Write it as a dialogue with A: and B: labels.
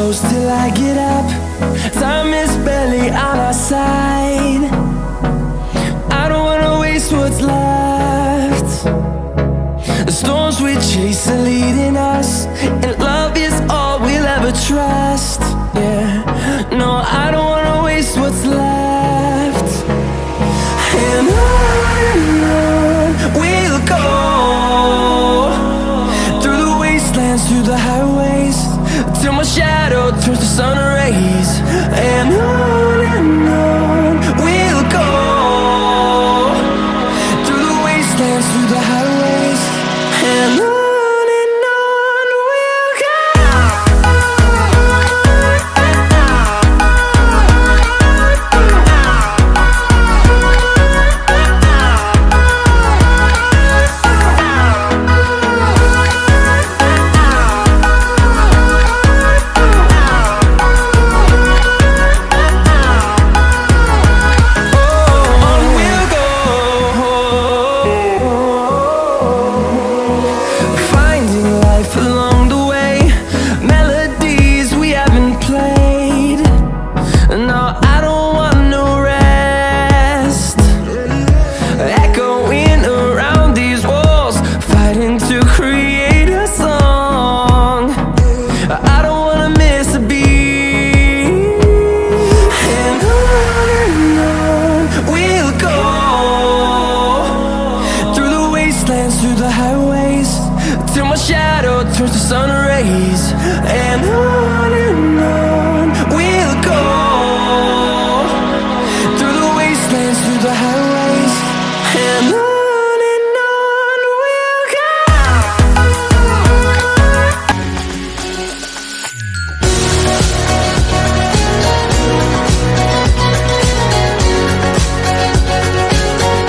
A: close till I get up. Time is barely on our side. I don't wanna waste what's left. The storms we chase are leading us, and love is all we'll ever trust. Yeah, no, I don't wanna waste what's left. And on we'll go, through the wastelands, through the highways, till my shadow turns to sun rays. And on we'll go, through the wastelands, through the highways, and on. Along the way, melodies we haven't played. No, I don't want no rest. Echoing around these walls, fighting to create a song. I don't wanna miss a beat. And on we'll go, through the wastelands, through the highways, till my shadow turns to sun rays. And on we'll go, through the wastelands, through the highways, and on.